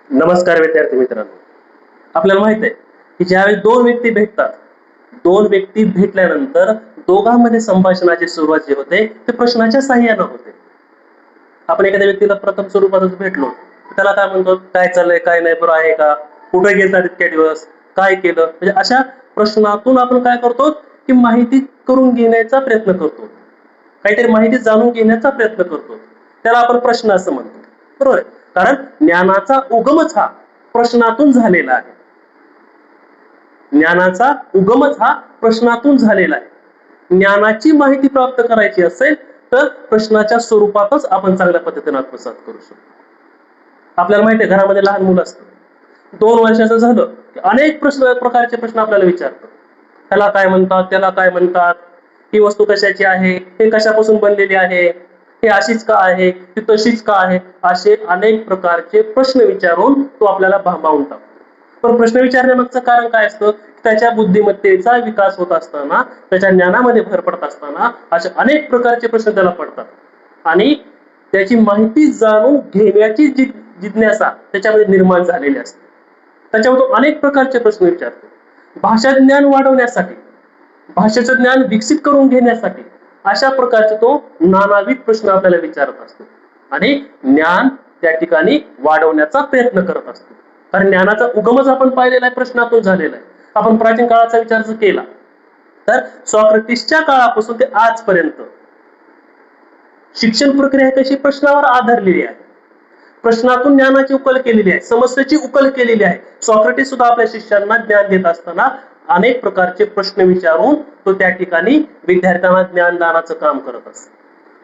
नमस्कार विद्यार्थी मित्रांनो. आपल्याला माहित आहे की ज्यावेळी दोन व्यक्ती भेटतात, दोन व्यक्ती भेटल्यानंतर दोघांमध्ये संभाषणाची सुरुवात जी होते ते प्रश्नाच्या साहाय्याने होते. आपण एखाद्या व्यक्तीला प्रथम स्वरूपातच भेटलो, त्याला काय म्हणतो, काय चाललंय, काय नाही, बरं आहे का, कुठे गेला इतक्या दिवस, काय केलं, म्हणजे अशा प्रश्नातून आपण काय करतो की माहिती करून घेण्याचा प्रयत्न करतो, काहीतरी माहिती जाणून घेण्याचा प्रयत्न करतो. त्याला आपण प्रश्न असं म्हणतो, बरोबर आहे. कारण ज्ञानाचा उगमच हा प्रश्नातून झालेला आहे. ज्ञानाचा उगमच हा प्रश्नातून झालेला आहे. ज्ञानाची माहिती प्राप्त करायची असेल तर प्रश्नाच्या स्वरूपातच आपण चांगल्या पद्धतीने आत्मसात करू शकतो. आपल्याला माहिती आहे, घरामध्ये लहान मुलं असतं, 2 वर्षाचं झालं की अनेक प्रकारचे प्रश्न आपल्याला विचारतात. त्याला काय म्हणतात, त्याला काय म्हणतात, ही वस्तू कशाची आहे, हे कशापासून बनलेली आहे, हे अशीच का आहे, ती तशीच का आहे, असे अनेक प्रकारचे प्रश्न विचारून तो आपल्याला भांबावून टाकतो. पण प्रश्न विचारण्यामागचं कारण काय असतं, त्याच्या बुद्धिमत्तेचा विकास होत असताना, त्याच्या ज्ञानामध्ये भर पडत असताना असे अनेक प्रकारचे प्रश्न त्याला पडतात आणि त्याची माहिती जाणून घेण्याची जी जिज्ञासा त्याच्यामध्ये निर्माण झालेली असते. त्याच्यावर तो अनेक प्रकारचे प्रश्न विचारतो. भाषा ज्ञान वाढवण्यासाठी, भाषेचं ज्ञान विकसित करून घेण्यासाठी अशा प्रकारचे तो नानाविध प्रश्न आपल्याला विचारत असतो आणि ज्ञान त्या ठिकाणी वाढवण्याचा प्रयत्न करत असतो. कारण ज्ञानाचा उगमच आपण पाहिलेला आहे, प्रश्नातून झालेला आहे. आपण प्राचीन काळाचा विचार जर केला तर सॉक्रेटिसच्या काळापासून ते आजपर्यंत शिक्षण प्रक्रिया कशी प्रश्नावर आधारलेली आहे, प्रश्नातून ज्ञानाची उकल केलेली आहे, समस्येची उकल केलेली आहे. सॉक्रेटिस सुद्धा आपल्या शिष्यांना ज्ञान देत असताना अनेक प्रकारचे प्रश्न विचारून तो त्या ठिकाणी विद्यार्थ्यांना ज्ञानदानाचं काम करत असतो.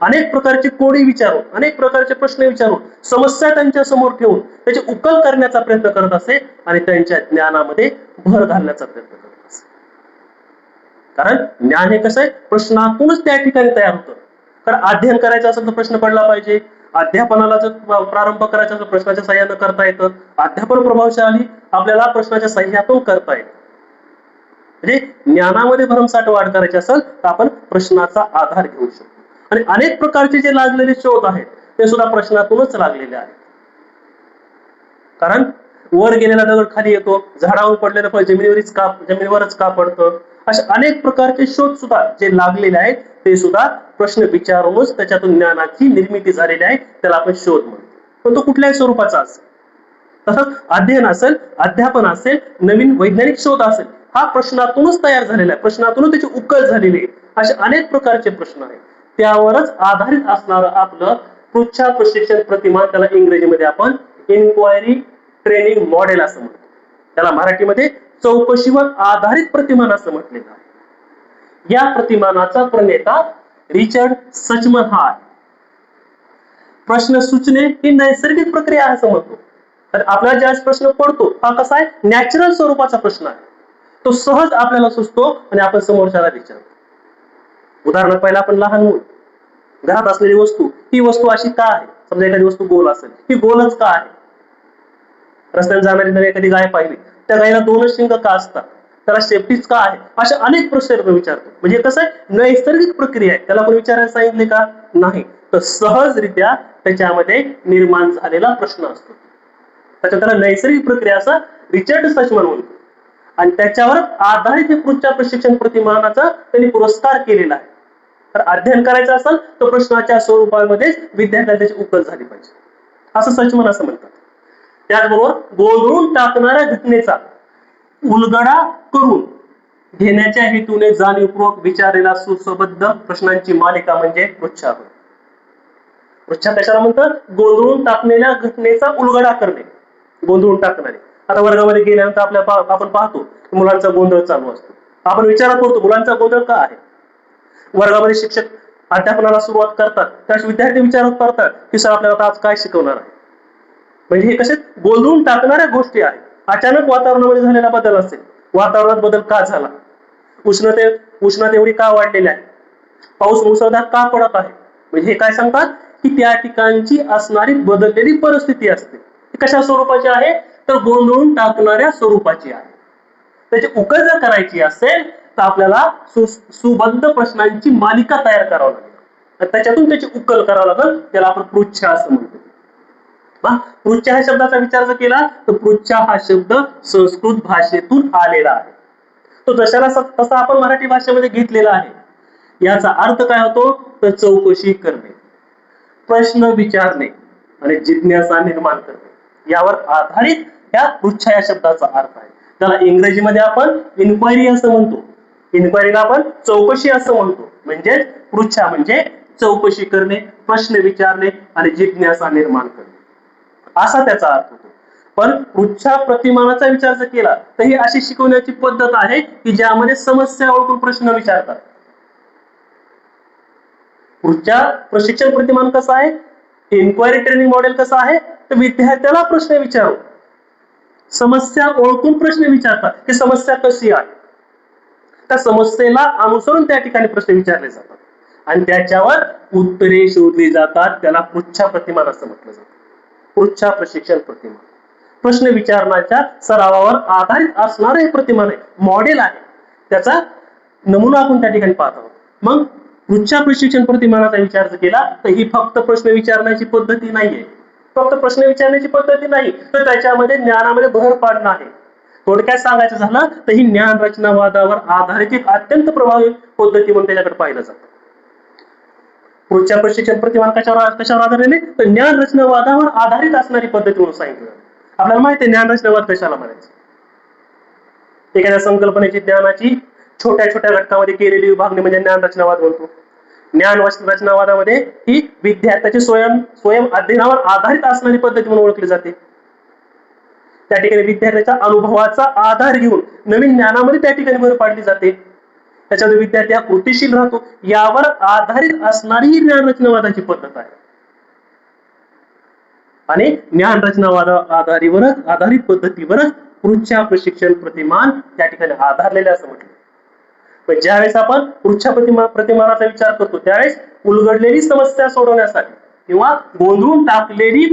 अनेक प्रकारची कोडी विचारून, अनेक प्रकारचे प्रश्न विचारून, समस्या त्यांच्या समोर ठेवून त्याची उकल करण्याचा प्रयत्न करत असे आणि त्यांच्या ज्ञानामध्ये भर घालण्याचा प्रयत्न करत असे. कारण ज्ञान हे कसं आहे, प्रश्नातूनच त्या ठिकाणी तयार होतं. कारण अध्ययन करायचं असेल तर प्रश्न पडला पाहिजे, अध्यापनाला जर प्रारंभ करायचा असेल प्रश्नाच्या साह्यानं करता येतं, अध्यापन प्रभावशाली आपल्याला प्रश्नाच्या साह्यातून करता येतं. म्हणजे ज्ञानामध्ये भरमसाठ वाढ करायची असेल तर आपण प्रश्नाचा आधार घेऊ शकतो. आणि अनेक प्रकारचे जे लागलेले शोध आहेत ते सुद्धा प्रश्नातूनच लागलेले आहेत. कारण वर गेलेला दगड खाली येतो, झाडावर पडलेलं फळ जमिनीवरच का पडतं, असे अनेक प्रकारचे शोध सुद्धा जे लागलेले आहेत ते सुद्धा प्रश्न विचारूनच त्याच्यातून ज्ञानाची निर्मिती झालेली आहे, त्याला आपण शोध म्हणतो. पण तो कुठल्याही स्वरूपाचा असेल, तसंच अध्ययन असेल, अध्यापन असेल, नवीन वैज्ञानिक शोध असेल, हा प्रश्नातूनच तयार झालेला आहे, प्रश्नातूनच त्याची उकल झालेली आहे. असे अनेक प्रकारचे प्रश्न आहेत, त्यावरच आधारित असणारं आपलं पृच्छा प्रशिक्षण प्रतिमान, त्याला इंग्रजीमध्ये आपण इन्क्वायरी ट्रेनिंग मॉडेल असं म्हणतो, त्याला मराठीमध्ये चौकशीवर आधारित प्रतिमान असं म्हटलेलं आहे. या प्रतिमानाचा प्रणेता रिचर्ड सचमन हा आहे. प्रश्न सुचणे ही नैसर्गिक प्रक्रिया असं म्हणतो. तर आपल्याला ज्या प्रश्न पडतो हा कसा आहे, नॅचरल स्वरूपाचा प्रश्न आहे, तो सहज आपल्याला सुचतो आणि आपण समोरच्याला विचारतो. उदाहरणार्थ पहिला आपण लहान मूल, घरात असलेली वस्तू, ही वस्तू अशी का आहे, समजा एखादी वस्तू गोल असेल, ही गोलच का आहे, रस्त्याने जाणारी जर एखादी गाय पाहिली, त्या गायीला 2च शिंग का असतात, त्याला सेफ्टीच का आहे, असे अनेक प्रश्न विचारतो. म्हणजे कसं आहे, नैसर्गिक प्रक्रिया आहे, त्याला कोणी विचारायला सांगितले का नाही, तर सहजरित्या त्याच्यामध्ये निर्माण झालेला प्रश्न असतो. त्याला नैसर्गिक प्रक्रिया असं रिचर्ड सचमन म्हणतो. आणि त्याच्यावर आधारित पृच्छा प्रशिक्षण प्रतिमानाचा त्यांनी पुरस्कार केलेला आहे. तर अध्ययन करायचं असेल तर प्रश्नाच्या स्वरूपामध्ये विद्यार्थ्यांना त्याची उकल झाली पाहिजे, असं सचमन असं म्हणतात. त्याचबरोबर गोंधळून टाकणाऱ्या घटनेचा उलगडा करून घेण्याच्या हेतूने जाणीवपूर्वक विचारलेला सुसंबद्ध प्रश्नांची मालिका म्हणजे पृच्छा होय. पृच्छा कशाला म्हणतात, गोंधळून टाकलेल्या घटनेचा उलगडा करणे, गोंधळून टाकणारे. आता वर्गामध्ये गेल्यानंतर आपण पाहतो मुलांचा गोंधळ चालू असतो, आपण विचार करतो मुलांचा गोंधळ का आहे. वर्गामध्ये शिक्षक अध्यापनाला सुरुवात करतात त्यावेळेस विद्यार्थी विचार करतात की सर आपल्याला आज काय शिकवणार आहे. म्हणजे हे कसे गोंधळून टाकणाऱ्या गोष्टी आहेत. अचानक वातावरणामध्ये झालेला बदल असेल, वातावरणात बदल का झाला, उष्णता एवढी का वाढलेली आहे, पाऊस मुसळधार का पडत आहे, म्हणजे हे काय सांगतात की त्या ठिकाणची असणारी बदललेली परिस्थिती असते, कशा स्वरूपाची आहे, तर गोंधळून टाकणाऱ्या स्वरूपाची आहे. त्याची उकल जर करायची असेल तर आपल्याला सुबद्ध प्रश्नांची मालिका तयार करावी लागेल, त्याच्यातून त्याची उकल करावी लागेल, त्याला आपण पृच्छा असं म्हणतो. पृच्छा ह्या शब्दाचा विचार जर केला तर पृच्छा हा शब्द संस्कृत भाषेतून आलेला आहे. तो जशाला तसा आपण मराठी भाषेमध्ये घेतलेला आहे. याचा अर्थ काय होतो तर चौकशी करणे, प्रश्न विचारणे आणि जिज्ञासा निर्माण करणे यावर आधारित या पृच्छा या शब्दाचा अर्थ आहे. त्याला इंग्रजीमध्ये आपण इन्क्वायरी असं म्हणतो. इन्क्वायरीला आपण चौकशी असं म्हणतो. म्हणजे पृच्छा म्हणजे चौकशी करणे, प्रश्न विचारणे आणि जिज्ञासा निर्माण करणे असा त्याचा अर्थ होतो. पण पृच्छा प्रतिमानाचा विचार जर केला तर ही अशी शिकवण्याची पद्धत आहे की ज्यामध्ये समस्या ओळखून प्रश्न विचारतात. पृच्छा प्रशिक्षण प्रतिमान कसं आहे, इन्क्वायरी ट्रेनिंग मॉडेल कसं आहे तर विद्यार्थ्याला प्रश्न विचारून समस्या ओळखून प्रश्न विचारतात की समस्या कशी आहे. त्या समस्येला अनुसरून त्या ठिकाणी प्रश्न विचारले जातात आणि त्याच्यावर उत्तरे शोधली जातात. त्याला पृच्छा प्रतिमान असं म्हटलं जातं. पृच्छा प्रशिक्षण प्रतिमान प्रश्न विचारण्याच्या सरावावर आधारित असणारं हे प्रतिमान आहे, मॉडेल आहे. त्याचा नमुना आपण त्या ठिकाणी पाहत आहोत. मग पृच्छा प्रशिक्षण प्रतिमानाचा विचार जर केला तर ही फक्त प्रश्न विचारण्याची पद्धती नाहीये, फक्त प्रश्न विचारण्याची पद्धती नाही तर त्याच्यामध्ये ज्ञानामध्ये भर पाडणं आहे. थोडक्यात सांगायचं झालं तर ही ज्ञान रचनावादावर आधारित एक अत्यंत प्रभावी पद्धती म्हणून त्याच्याकडे पाहिलं जातं. पृच्छा प्रशिक्षण प्रतिमान कशावर आधारलेले तर ज्ञान रचनावादावर आधारित असणारी पद्धती म्हणून सांगितलं. आपल्याला माहिती आहे ज्ञान रचनावाद कशाला म्हणायचं. एखाद्या संकल्पनेची ज्ञानाची छोट्या छोट्या घटकामध्ये केलेली विभागणी म्हणजे ज्ञान रचनावाद म्हणतो. ज्ञान रचनावादामध्ये ही विद्यार्थ्याची स्वयं अध्ययनावर आधारित असणारी पद्धती म्हणून ओळखली जाते. त्या ठिकाणी विद्यार्थ्याच्या अनुभवाचा आधार घेऊन नवीन ज्ञानामध्ये त्या ठिकाणी भर पाडली जाते. त्याच्यामध्ये विद्यार्थी हा कृतीशील राहतो. यावर आधारित असणारी ही ज्ञान रचनावादाची पद्धत आहे आणि ज्ञान रचनावादा आधारित पद्धतीवरच पृच्छा प्रशिक्षण प्रतिमान त्या ठिकाणी आधारलेले असं म्हटलं. पण ज्यावेळेस आपण पृच्छा प्रतिमानाचा विचार करतो त्यावेळेस उलगडलेली समस्या सोडवण्यासाठी किंवा गोंधळून टाकलेली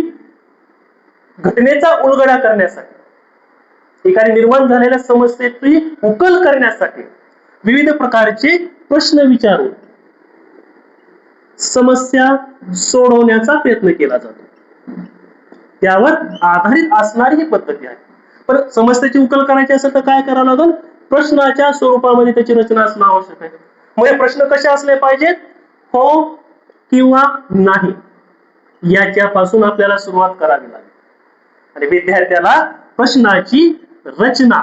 घटनेचा उलगडा करण्यासाठी, एखादी निर्माण झालेल्या समस्येची उकल करण्यासाठी विविध प्रकारचे प्रश्न विचारून समस्या सोडवण्याचा प्रयत्न केला जातो. त्यावर आधारित असणारी ही पद्धती आहे. पण समस्येची उकल करायची असेल तर काय करावं लागेल, प्रश्नाच्या स्वरूपामध्ये त्याची रचना असणं आवश्यक आहे. मग प्रश्न कसे असले पाहिजेत, हो किंवा नाही याच्यापासून आपल्याला सुरुवात करावी लागेल आणि विद्यार्थ्याला प्रश्नाची रचना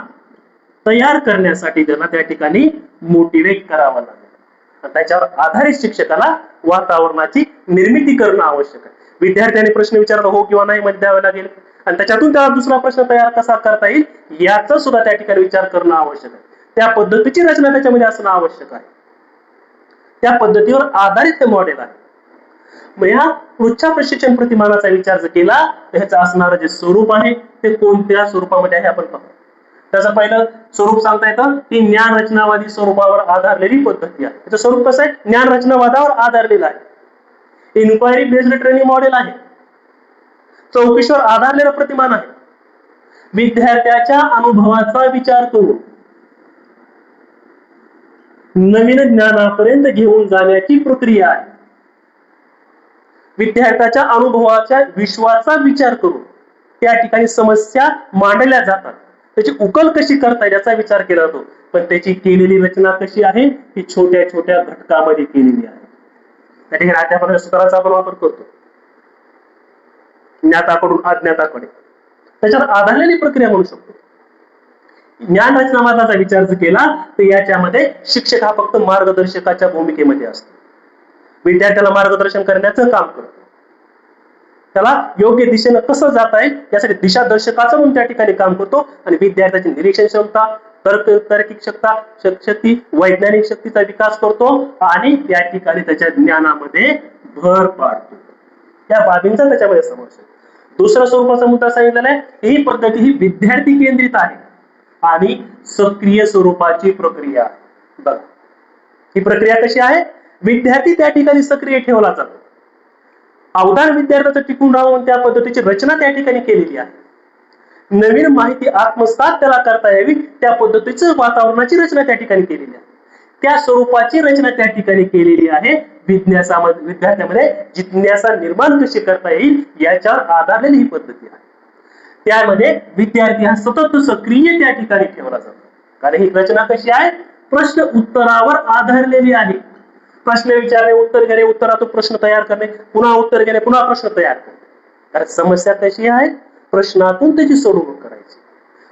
तयार करण्यासाठी त्यांना त्या ठिकाणी मोटिवेट करावं लागेल. त्याच्यावर आधारित शिक्षकाला वातावरणाची निर्मिती करणं आवश्यक आहे. विद्यार्थ्याने प्रश्न विचारला हो किंवा नाही मध्ये द्यावे लागेल आणि त्याच्यातून त्याला दुसरा प्रश्न तयार कसा करता येईल याचा सुद्धा त्या ठिकाणी विचार करणं आवश्यक आहे. त्या पद्धतीची रचना त्याच्यामध्ये असणं आवश्यक आहे. त्या पद्धतीवर आधारित हे मॉडेल आहे. मग या पृच्छा प्रशिक्षण प्रतिमानाचा विचार जर केला तर ह्याचं असणारं जे स्वरूप आहे ते कोणत्या स्वरूपामध्ये आहे आपण पाहू. त्याचं पहिलं स्वरूप सांगता येतं की ज्ञान रचनावादी स्वरूपावर आधारलेली पद्धती आहे. त्याचं स्वरूप कसं आहे, ज्ञान रचनावादावर आधारलेलं आहे. इन्क्वायरी बेस्ड ट्रेनिंग मॉडेल आहे. चौकशीवर आधारलेलं प्रतिमान आहे. विद्यार्थ्याच्या अनुभवाचा विचार करून नवीन ज्ञानापर्यंत घेऊन जाण्याची प्रक्रिया आहे. विद्यार्थ्याच्या अनुभवाच्या विश्वाचा विचार करून त्या ठिकाणी समस्या मांडल्या जातात. त्याची उकल कशी करता येईल याचा विचार केला जातो. पण त्याची केलेली रचना कशी आहे ही छोट्या छोट्या घटकामध्ये केलेली आहे. त्या ठिकाणी अध्यापन सूत्राचा आपण वापर करतो. ज्ञाताकडून अज्ञाताकडे त्याच्यावर आधारलेली प्रक्रिया म्हणू शकतो. ज्ञान रचनावादाचा विचार जर केला तर याच्यामध्ये शिक्षक हा फक्त मार्गदर्शकाच्या भूमिकेमध्ये असतो. विद्यार्थ्याला मार्गदर्शन करण्याचं काम करतो. त्याला योग्य दिशेनं कसं जाता येईल यासाठी दिशादर्शकाचं म्हणून त्या ठिकाणी काम करतो आणि विद्यार्थ्याची निरीक्षण क्षमता, तार्किक शक्ती, वैज्ञानिक शक्तीचा विकास करतो आणि त्या ठिकाणी त्याच्या ज्ञानामध्ये भर पाडतो. या बाबींचा त्याच्यामध्ये समावेश आहे. दुसरा स्वरूपाचा मुद्दा सांगितलेला आहे, ही पद्धती ही विद्यार्थी केंद्रित आहे आणि सक्रिय स्वरूपाची प्रक्रिया आहे. बघा ही प्रक्रिया कशी आहे, विद्यार्थी त्या ठिकाणी सक्रिय ठेवला जातो. अवधान विद्यार्थ्याचं टिकून राहून त्या पद्धतीची रचना त्या ठिकाणी केलेली आहे. नवीन माहिती आत्मसात त्याला करता यावी त्या पद्धतीचं वातावरणाची रचना त्या ठिकाणी केलेली आहे. त्या स्वरूपाची रचना त्या ठिकाणी केलेली आहे. विद्यार्थ्यामध्ये जिज्ञासा निर्माण कशी करता येईल याच्यावर आधारलेली ही पद्धती आहे. त्यामध्ये विद्यार्थी हा सतत सक्रिय त्या ठिकाणी ठेवला जातो. कारण ही रचना कशी आहे, प्रश्न उत्तरावर आधारलेली आहे. प्रश्न विचारणे, उत्तर घेणे, उत्तरातून प्रश्न तयार करणे, पुन्हा उत्तर घेणे, पुन्हा प्रश्न तयार करणे. कारण समस्या कशी आहे, प्रश्नातून त्याची सोडवणूक करायची.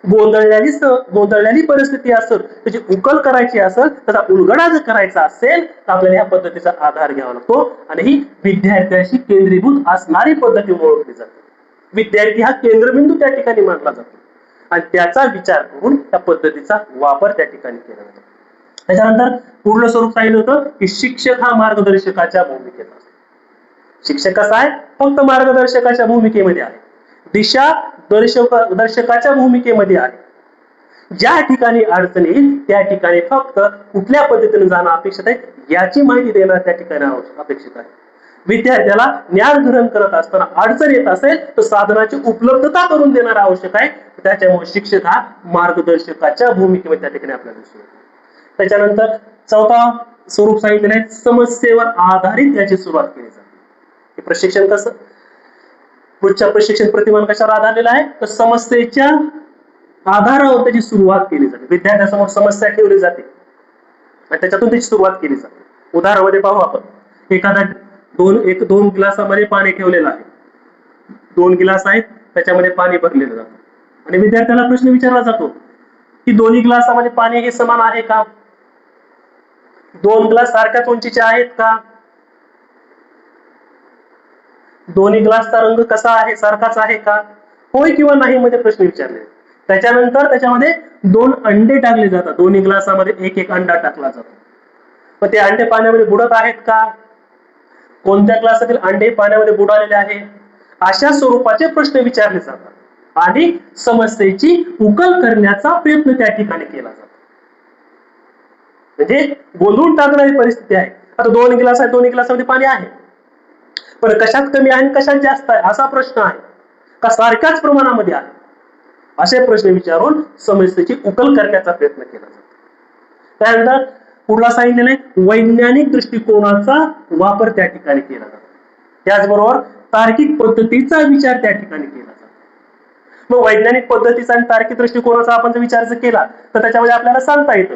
गोंधळलेली परिस्थिती असेल, त्याची उकल करायची असेल, त्याचा उलगडा जर करायचा असेल तर आपल्याला या पद्धतीचा आधार घ्यावा लागतो. आणि ही विद्यार्थ्याशी केंद्रीभूत असणारी पद्धती ओळखली जाते. विद्यार्थी हा केंद्रबिंदू त्या ठिकाणी मानला जातो आणि त्याचा विचार करून त्या पद्धतीचा वापर त्या ठिकाणी केला जातो. त्याच्यानंतर पुढलं स्वरूप सांगितलं होतं की शिक्षक हा मार्गदर्शकाच्या भूमिकेत असतो. शिक्षक कसा आहे, फक्त मार्गदर्शकाच्या भूमिकेमध्ये आहे, दिशा दर्शकाच्या भूमिकेमध्ये आहे. ज्या ठिकाणी अडचण येईल त्या ठिकाणी फक्त कुठल्या पद्धतीने जाणं अपेक्षित आहे याची माहिती देणं त्या ठिकाणी अपेक्षित आहे. विद्यार्थ्याला ज्ञान ग्रहण करत असताना अडचण येत असेल तर साधनाची उपलब्धता करून देणं आवश्यक आहे. त्याच्यामुळे शिक्षक हा मार्गदर्शकाच्या भूमिकेमध्ये त्या ठिकाणी आपल्याला दिसून येतो. त्याच्यानंतर चौथा स्वरूप सांगितलेलं आहे, समस्येवर आधारित याची सुरुवात केली जाते. हे प्रशिक्षण कसं, पुढच्या प्रशिक्षण प्रतिमान कशावर आधारलेला आहे, तर समस्येच्या आधारावर त्याची सुरुवात केली जाते. विद्यार्थ्यासमोर समस्या ठेवली जाते आणि त्याच्यातून त्याची सुरुवात केली जाते. उदाहरणामध्ये पाहू आपण, एखादा दोन गिलासामध्ये पाणी ठेवलेलं आहे, 2 गिलास आहेत, त्याच्यामध्ये पाणी भरलेलं जातं आणि विद्यार्थ्याला प्रश्न विचारला जातो की दोन्ही ग्लासामध्ये पाणी हे समान आहे का, 2 ग्लास सारख्याच उंचीचे आहेत का, दोन्ही ग्लासचा रंग कसा आहे, सारखाच आहे का, होय किंवा नाही मध्ये प्रश्न विचारले. त्याच्यानंतर त्याच्यामध्ये 2 अंडे टाकले जातात, दोन्ही ग्लासामध्ये एक एक अंडा टाकला जातो. पण ते अंडे पाण्यामध्ये बुडत आहेत का, कोणत्या ग्लासातील अंडे पाण्यामध्ये बुडालेले आहे, अशा स्वरूपाचे प्रश्न विचारले जातात आणि समस्येची उकल करण्याचा प्रयत्न त्या ठिकाणी केला जातो. म्हणजे गोंधळून टाकणारी परिस्थिती आहे. आता 2 गिलास आहेत, 2 गिलासामध्ये पाणी आहे, पण कशात कमी आहे आणि कशात जास्त आहे असा प्रश्न आहे का सारख्याच प्रमाणामध्ये आहे, असे प्रश्न विचारून समस्येची उकल करण्याचा प्रयत्न केला जातो. त्यानंतर पुढला सांगितलेला आहे, वैज्ञानिक दृष्टिकोनाचा वापर त्या ठिकाणी केला जातो. त्याचबरोबर तार्किक पद्धतीचा विचार त्या ठिकाणी केला जातो. मग वैज्ञानिक पद्धतीचा आणि तार्किक दृष्टिकोनाचा आपण जर विचार केला तर त्याच्यामध्ये आपल्याला सांगता येतं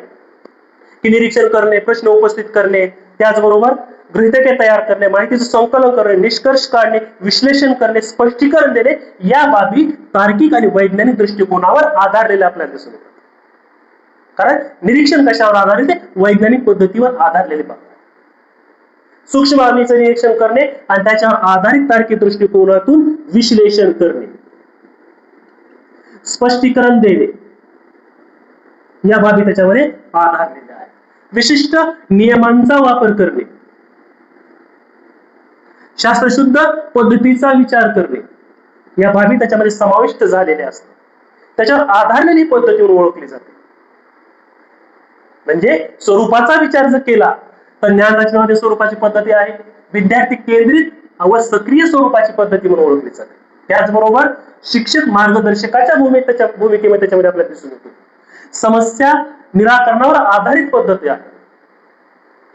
की निरीक्षण करणे, प्रश्न उपस्थित करणे, त्याचबरोबर गृहीतके तयार करणे, माहितीचं संकलन करणे, निष्कर्ष काढणे, विश्लेषण करणे, स्पष्टीकरण देणे, या बाबी तार्किक आणि वैज्ञानिक दृष्टिकोनावर आधारलेले आपल्याला दिसून येतात. कारण निरीक्षण कशावर आधारित आहे, वैज्ञानिक पद्धतीवर आधारलेले बाब. सूक्ष्म बाबीचं निरीक्षण करणे आणि त्याच्यावर आधारित तार्किक दृष्टिकोनातून विश्लेषण करणे, स्पष्टीकरण देणे, या बाबी त्याच्यामध्ये आधारलेल्या आहेत. विशिष्ट नियमांचा वापर करणे, शास्त्रशुद्ध पद्धतीचा विचार करणे, या बाबी त्याच्यामध्ये समाविष्ट झालेल्या असतात. त्याच्यावर आधारलेली पद्धतीवर ओळखली जाते. म्हणजे स्वरूपाचा विचार जर केला तर ज्ञान रचनामध्ये स्वरूपाची पद्धती आहे, विद्यार्थी केंद्रित व सक्रिय स्वरूपाची पद्धती म्हणून ओळखली जाते. त्याचबरोबर शिक्षक मार्गदर्शकाच्या भूमिकेमध्ये त्याच्यामध्ये आपल्याला दिसून येते. समस्या निराकरणावर आधारित पद्धती आहे.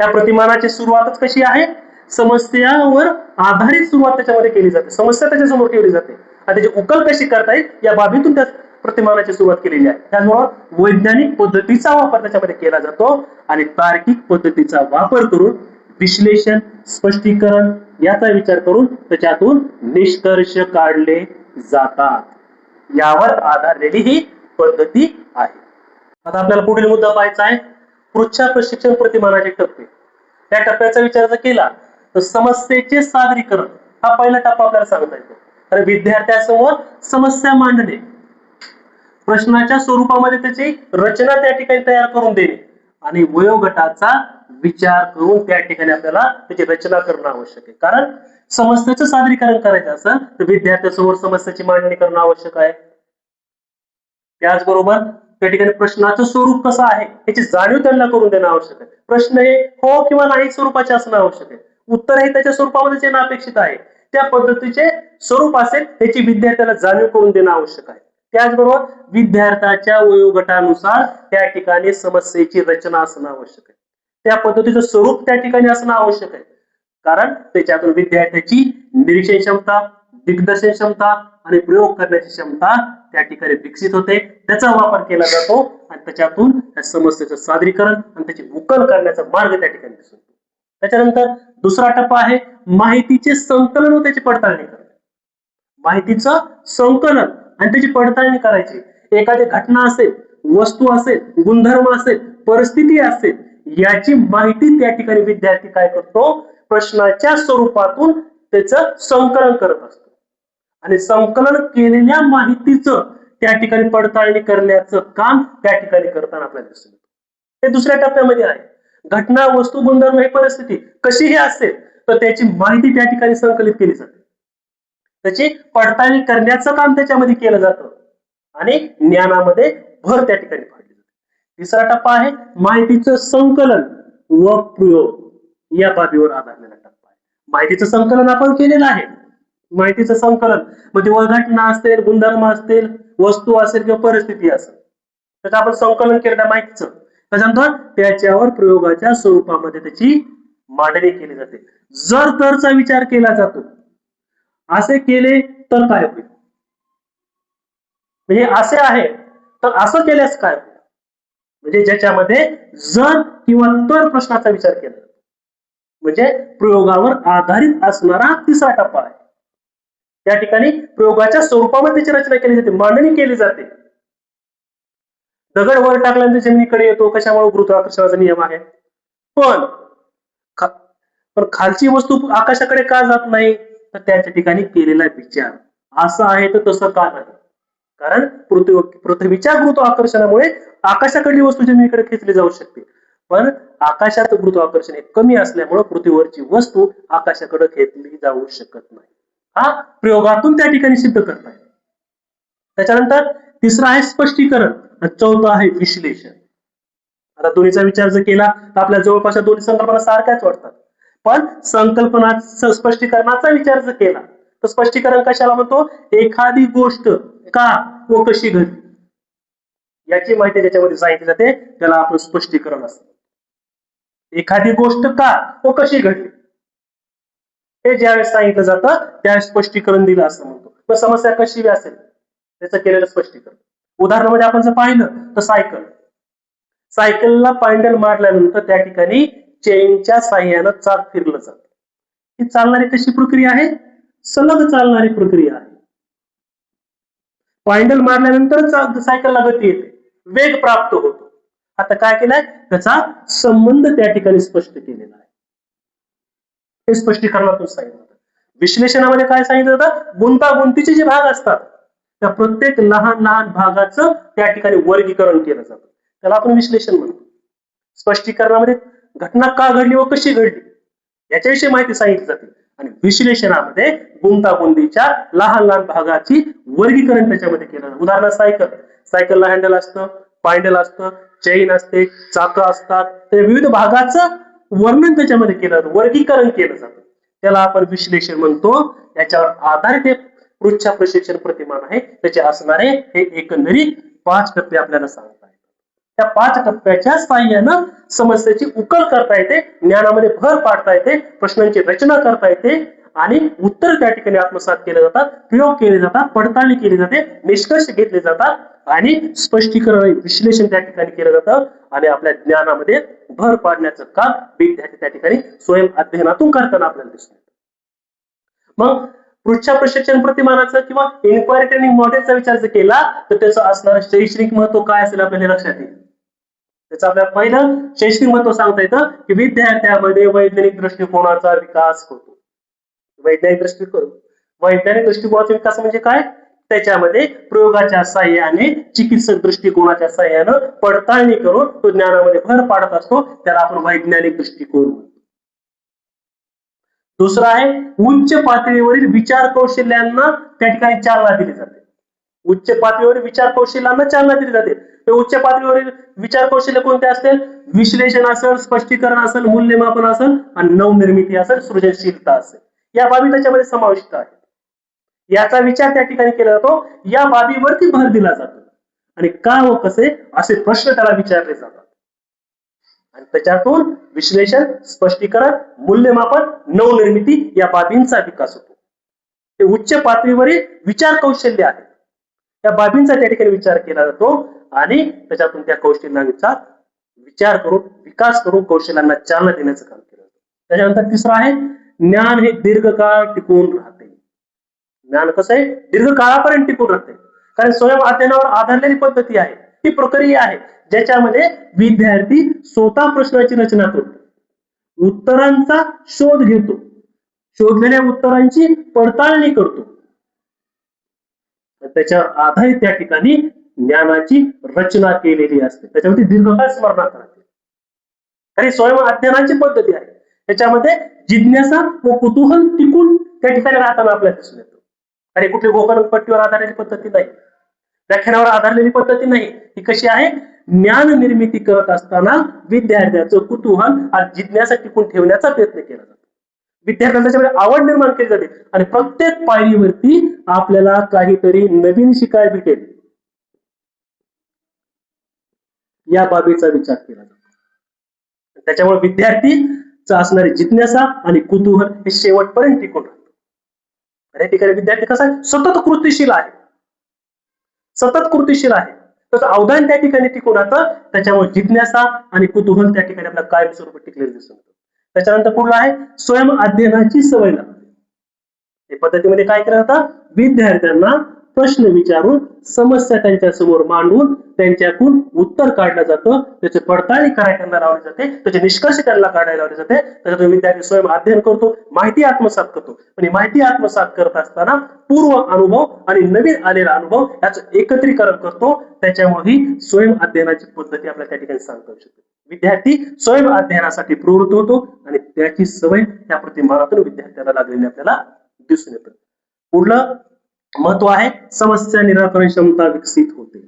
त्या प्रतिमानाची सुरुवातच कशी आहे, समस्यावर आधारित सुरुवात त्याच्यामध्ये केली जाते, समस्या त्याच्यासमोर ठेवली जाते आणि त्याची उकल कशी करता येईल या बाबीतून त्या प्रतिमानाची सुरुवात केलेली आहे. त्याचबरोबर वैज्ञानिक पद्धतीचा वापर त्याच्यामध्ये केला जातो आणि तार्किक पद्धतीचा वापर करून विश्लेषण, स्पष्टीकरण याचा विचार करून त्याच्यातून निष्कर्ष काढले जातात. यावर आधारलेली ही पद्धती आहे. आता आपल्याला पुढील मुद्दा पाहायचा आहे, पुढच्या प्रशिक्षण प्रतिमानाचे टप्पे. त्या टप्प्याचा विचार जर केला तर समस्येचे सादरीकरण हा पहिला टप्पा आपल्याला सांगता येतो. तर विद्यार्थ्यासमोर समस्या मांडणे, प्रश्नाच्या स्वरूपामध्ये त्याची रचना त्या ठिकाणी तयार करून देणे आणि वयोगटाचा विचार करून त्या ठिकाणी आपल्याला त्याची रचना करणं आवश्यक आहे. कारण समस्येचं सादरीकरण करायचं असेल तर विद्यार्थ्यासमोर समस्येची मांडणी करणं आवश्यक आहे. त्याचबरोबर त्या ठिकाणी प्रश्नाचं स्वरूप कसं आहे याची जाणीव त्यांना करून देणं आवश्यक आहे. प्रश्न हे हो किंवा नाही स्वरूपाचे असणं आवश्यक आहे, उत्तर हे त्याच्या स्वरूपामध्ये येणं अपेक्षित आहे. त्या पद्धतीचे स्वरूप असेल त्याची विद्यार्थ्याला जाणीव करून देणं आवश्यक आहे. त्याचबरोबर विद्यार्थ्याच्या वयोगटानुसार त्या ठिकाणी समस्येची रचना असणं आवश्यक आहे. त्या पद्धतीचं स्वरूप त्या ठिकाणी असणं आवश्यक आहे, कारण त्याच्यातून विद्यार्थ्याची निरीक्षण क्षमता, दिग्दर्शन क्षमता आणि प्रयोग करण्याची क्षमता त्या ठिकाणी विकसित होते, त्याचा वापर केला जातो आणि त्याच्यातून त्या समस्येचं सादरीकरण आणि त्याची उकल करण्याचा मार्ग त्या ठिकाणी दिसतो. त्याच्यानंतर दुसरा टप्पा आहे माहितीचे संकलन व त्याची पडताळणी करणे. माहितीचं संकलन आणि त्याची पडताळणी करायची. एखादी घटना असेल, वस्तू असेल, गुणधर्म असेल, परिस्थिती असेल, याची माहिती त्या ठिकाणी विद्यार्थी काय करतो, प्रश्नाच्या स्वरूपातून त्याचं संकलन करत असतो आणि संकलन केलेल्या माहितीचं त्या ठिकाणी पडताळणी करण्याचं काम त्या ठिकाणी करताना आपल्याला दिसून येतं. हे दुसऱ्या टप्प्यामध्ये आहे. घटना, वस्तू, गुणधर्म हे परिस्थिती कशीही असेल तर त्याची माहिती त्या ठिकाणी संकलित केली जाते, त्याची पडताळणी करण्याचं काम त्याच्यामध्ये केलं जातं आणि ज्ञानामध्ये भर त्या ठिकाणी पडली जाते. तिसरा टप्पा आहे माहितीचं संकलन व प्रयोग या बाबीवर आधारलेला टप्पा आहे. माहितीचं संकलन आपण केलेलं आहे. माहितीचं संकलन म्हणजे घटना असतील, गुणधर्म असतील, वस्तू असेल किंवा परिस्थिती असेल, त्याचं आपण संकलन केलं त्या माहितीचं. त्याच्यानंतर त्याच्यावर प्रयोगाच्या स्वरूपामध्ये त्याची मांडणी केली जाते. जर तरचा विचार केला जातो. असे केले तर काय होईल, म्हणजे असे आहे तर असं केल्यास काय होईल, म्हणजे ज्याच्यामध्ये जर किंवा तर प्रश्नाचा विचार केला जातो, म्हणजे प्रयोगावर आधारित असणारा तिसरा टप्पा आहे. त्या ठिकाणी प्रयोगाच्या स्वरूपामध्ये त्याची रचना केली जाते, मांडणी केली जाते. दगड वर टाकल्यानंतर जमिनीकडे येतो, कशामुळे? गुरुत्वाकर्षणाचा नियम आहे. पण खालची वस्तू आकाशाकडे का जात नाही, तर त्याच्या ठिकाणी केलेला विचार असं आहे तर तसं का नाही, कारण पृथ्वीच्या गुरुत्वाकर्षणामुळे आकाशाकडली वस्तू जमिनीकडे खेचली जाऊ शकते, पण आकाशात गुरुत्वाकर्षण कमी असल्यामुळे पृथ्वीवरची वस्तू आकाशाकडे खेचली जाऊ शकत नाही. हा प्रयोगातून त्या ठिकाणी सिद्ध करता येईल. त्याच्यानंतर तिसरा आहे स्पष्टीकरण आणि चौथा आहे विश्लेषण. आता दोन्हीचा विचार जर केला तर आपल्या जवळपास दोन्ही संकल्पना सारख्याच वाटतात, पण संकल्पना स्पष्टीकरणाचा विचार जर केला तर स्पष्टीकरण कशाला म्हणतो? एखादी गोष्ट का व कशी घडली याची माहिती त्याच्यामध्ये सांगितली जाते, त्याला आपण स्पष्टीकरण असतं. एखादी गोष्ट का व कशी घडली हे ज्यावेळेस सांगितलं जातं त्यावेळेस स्पष्टीकरण दिलं असं म्हणतो. मग समस्या कशी असेल त्याचं केलेलं स्पष्टीकरण. उदाहरणामध्ये आपण जर पाहिलं तर सायकलला पॅन्डल मारल्यानंतर त्या ठिकाणी चेनच्या साह्यानं चाक फिरलं जातं. ही चालणारी कशी प्रक्रिया आहे? सलग चालणारी प्रक्रिया आहे. पॅन्डल मारल्यानंतर सायकलला गती येते, वेग प्राप्त होतो. आता काय केलंय, त्याचा संबंध त्या ठिकाणी स्पष्ट केलेला आहे. हे स्पष्टीकरणातून सांगितलं. विश्लेषणामध्ये काय सांगितलं जातं? गुंतागुंतीचे जे भाग असतात त्या प्रत्येक लहान लहान भागाचं त्या ठिकाणी वर्गीकरण केलं जातं, त्याला आपण विश्लेषण म्हणतो. स्पष्टीकरणामध्ये घटना का घडली व कशी घडली याच्याविषयी माहिती सांगितली जाते आणि विश्लेषणामध्ये गुंतागुंतीच्या लहान लहान भागाची वर्गीकरण त्याच्यामध्ये केलं जातं. उदाहरणार्थ सायकलला हँडल असतं, पॅन्डल असतं, चेन असते, चाकं असतात, ते विविध भागाचं वर्णन त्याच्यामध्ये केलं जातं, वर्गीकरण केलं जातं, त्याला आपण विश्लेषण म्हणतो. याच्यावर आधारित हे पृच्छा प्रशिक्षण प्रतिमान आहे, त्याचे असणारे हे एकंदरीत 5 टप्पे आपल्याला सांगता येतात. त्या 5 टप्प्याच्या साहाय्यानं समस्येची उकल करता येते, ज्ञानामध्ये भर पाडता येते, प्रश्नांची रचना करता येते आणि उत्तर त्या ठिकाणी आत्मसात केले जातात, प्रयोग केले जातात, पडताळणी केली जाते, निष्कर्ष घेतले जातात आणि स्पष्टीकरण विश्लेषण त्या ठिकाणी केलं जातं आणि आपल्या ज्ञानामध्ये भर पाडण्याचं काम विद्यार्थी त्या ठिकाणी स्वयं अध्ययनातून करताना आपल्याला दिसतं. मग पृच्छा प्रशिक्षण प्रतिमानाचं किंवा इन्क्वायरी ट्रेनिंग मॉडेलचा विचार जर केला तर त्याचं असणारं शैक्षणिक महत्व काय असेल आपल्याला लक्षात येईल. त्याचं आपल्याला पहिलं शैक्षणिक महत्व सांगता येतं की विद्यार्थ्यामध्ये वैज्ञानिक दृष्टिकोनाचा विकास होतो. वैज्ञानिक दृष्टिकोनाचा विकास म्हणजे काय? त्याच्यामध्ये प्रयोगाच्या साह्याने, चिकित्सक दृष्टिकोनाच्या साह्यानं पडताळणी करून तो ज्ञानामध्ये भर पाडत असतो, त्याला आपण वैज्ञानिक दृष्टिकोन म्हणतो. दुसरा आहे उच्च पातळीवरील विचार कौशल्यांना त्या ठिकाणी चालना दिली जाते. उच्च पातळीवरील विचार कौशल्यांना चालना दिली जाते. ते उच्च पातळीवरील विचार कौशल्य कोणते असतील? विश्लेषण असेल, स्पष्टीकरण असेल, मूल्यमापन असेल आणि नवनिर्मिती असेल, सृजनशीलता असेल, या बाबी त्याच्यामध्ये समाविष्ट आहेत. याचा विचार त्या ठिकाणी केला जातो, या बाबीवरती भर दिला जातो आणि का व कसे असे प्रश्न त्याला विचारले जातात. आणि त्याच्यातून विश्लेषण, स्पष्टीकरण, मूल्यमापन, नवनिर्मिती या बाबींचा विकास होतो. हे उच्च पातळीवरील विचार कौशल्य आहे. त्या बाबींचा त्या ठिकाणी विचार केला जातो आणि त्याच्यातून त्या कौशल्यांचा विचार करून, विकास करून कौशल्यांना चालना देण्याचं काम केलं जातं. त्याच्यानंतर तिसरं आहे, ज्ञान हे दीर्घकाळ टिकून राहते. ज्ञान कसं आहे, दीर्घकाळापर्यंत टिकून राहते. कारण स्वयं अध्ययनावर आधारलेली पद्धती आहे, ही प्रक्रिया आहे ज्याच्यामध्ये विद्यार्थी स्वतः प्रश्नाची रचना करतो, उत्तरांचा शोध घेतो, शोधलेल्या उत्तरांची पडताळणी करतो, त्याच्यावर आधारित त्या ठिकाणी ज्ञानाची रचना केलेली असते. त्याच्यामध्ये दीर्घकाळ स्मरणात राहते. आणि स्वयं अध्ययनाची पद्धती आहे त्याच्यामध्ये जिज्ञासा व कुतूहल टिकून त्या ठिकाणी राहताना आपल्याला दिसून येतो. आणि कुठली गोकर्णपट्टीवर आधारलेली पद्धती नाही, व्याख्यानावर आधारलेली पद्धती नाही. ही कशी आहे, ज्ञान निर्मिती करत असताना विद्यार्थ्याचं कुतूहल आणि जिज्ञासा टिकून ठेवण्याचा प्रयत्न केला जातो. विद्यार्थ्यांना त्याच्यामध्ये आवड निर्माण केली जाते आणि प्रत्येक पायरीवरती आपल्याला काहीतरी नवीन शिकायला भेटेल या बाबीचा विचार केला जातो. त्याच्यामुळे विद्यार्थीचा असणारी जिज्ञासा आणि कुतूहल हे शेवटपर्यंत टिकून राहतं. या ठिकाणी विद्यार्थी कसा आहे, सतत कृतीशील आहे, सतत कृतीशील आहे, तसं अवधान त्या ठिकाणी टिकून राहतं. त्याच्यामुळे जिज्ञासा आणि कुतूहल त्या ठिकाणी आपल्याला कायम स्वरूपी टिकलेलं दिसून येतं. त्याच्यानंतर पुढलं आहे, स्वयं अध्ययनाची सवय लागते. या पद्धतीमध्ये काय केलं जातं, विद्यार्थ्यांना प्रश्न विचारून समस्या त्यांच्या समोर मांडून त्यांच्याकडून उत्तर काढलं जातं, त्याची पडताळणी करायला त्यांना लावली जाते, त्याचे निष्कर्ष त्यांना काढायला लावले जाते. त्याच्यातून विद्यार्थी स्वयं अध्ययन करतो, माहिती आत्मसात करतो. आणि माहिती आत्मसात करत असताना पूर्व अनुभव आणि नवीन आलेला अनुभव याचं एकत्रीकरण करतो. त्याच्यामुळे ही स्वयं अध्ययनाची पद्धती आपल्याला त्या ठिकाणी सांगता येऊ शकते. विद्यार्थी स्वयं अध्ययनासाठी प्रवृत्त होतो आणि त्याची सवय त्या प्रतिमानातून विद्यार्थ्याला लागलेली आपल्याला दिसून येतं. पुढलं महत्व आहे, समस्या निराकरण क्षमता विकसित होते.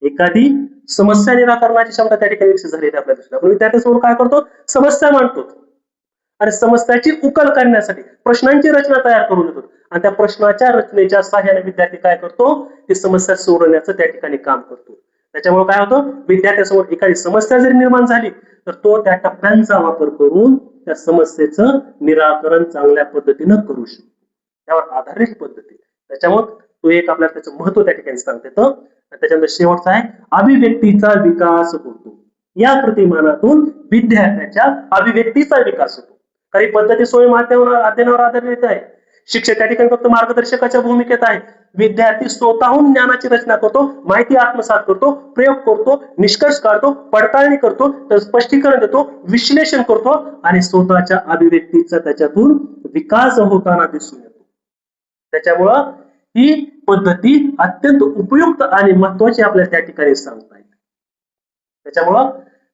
एखादी समस्या निराकरणाची क्षमता त्या ठिकाणी विकसित झालेली आपल्याला दिसते. आपण विद्यार्थ्यांसमोर काय करतो, समस्या मांडतो आणि समस्याची उकल करण्यासाठी प्रश्नांची रचना तयार करून देतो आणि त्या प्रश्नाच्या रचनेच्या सहाय्याने विद्यार्थी काय करतो, ती समस्या सोडवण्याचं त्या ठिकाणी काम करतो. त्याच्यामुळे काय होतं, विद्यार्थ्यासमोर एखादी समस्या जरी निर्माण झाली तर तो त्या टप्प्यांचा वापर करून त्या समस्येचं निराकरण चांगल्या पद्धतीनं करू शकतो. त्यावर आधारित पद्धती. त्याच्यामुळे तो एक आपल्याला त्याचं महत्व त्या ठिकाणी सांगता येतं. त्याच्यानंतर शेवटचा आहे, अभिव्यक्तीचा विकास होतो. या प्रतिमानातून विद्यार्थ्याच्या अभिव्यक्तीचा विकास होतो. काही पद्धती स्वयं अध्ययनावर आधारित आहे. शिक्षक त्या ठिकाणी फक्त मार्गदर्शकाच्या भूमिकेत आहे. विद्यार्थी स्वतःहून ज्ञानाची रचना करतो, माहिती आत्मसात करतो, प्रयोग करतो, निष्कर्ष काढतो, पडताळणी करतो, स्पष्टीकरण देतो, विश्लेषण करतो आणि स्वतःच्या अभिव्यक्तीचा त्याच्यातून विकास होताना दिसून येतो. त्याच्यामुळं ही पद्धती अत्यंत उपयुक्त आणि महत्वाची आपल्याला त्या ठिकाणी सांगता येते. त्याच्यामुळं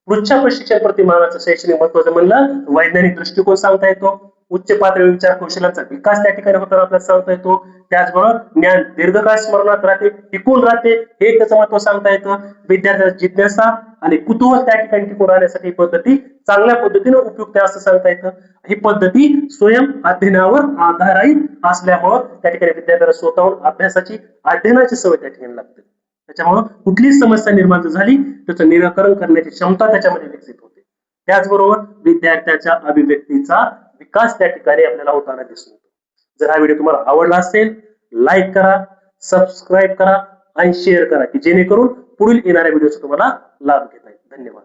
पृच्छ प्रशिक्षण प्रतिमानाचं शैक्षणिक महत्वाचं म्हणलं, वैज्ञानिक दृष्टिकोन सांगता येतो, उच्च पातळी विचार कौशल्यांचा विकास त्या ठिकाणी होताना आपल्याला सांगता येतो. त्याचबरोबर ज्ञान दीर्घकाळ स्मरणात राहते, टिकून राहते, हे त्याचं महत्व सांगता येतं. विद्यार्थ्यांचा जिज्ञासा आणि कुतूहल त्या ठिकाणी टिकून राहण्यासाठी ही पद्धती चांगल्या पद्धतीने उपयुक्त आहे असं सांगता येतं. ही पद्धती स्वयं अध्ययनावर आधारित असल्यामुळं त्या ठिकाणी विद्यार्थ्यांना स्वतःहून अभ्यासाची, अध्ययनाची सवय त्या ठिकाणी लागते. त्याच्यामुळं कुठलीही समस्या निर्माण झाली त्याचं निराकरण करण्याची क्षमता त्याच्यामध्ये विकसित होते. त्याचबरोबर विद्यार्थ्याच्या अभिव्यक्तीचा विकास त्या ठिकाणी आपल्याला होताना दिसून येतो. जर हा व्हिडिओ तुम्हाला आवडला असेल, लाईक करा, सबस्क्राईब करा आणि शेअर करा की जेणेकरून पुढील येणाऱ्या व्हिडिओचा तुम्हाला लाभ घेता येईल. धन्यवाद.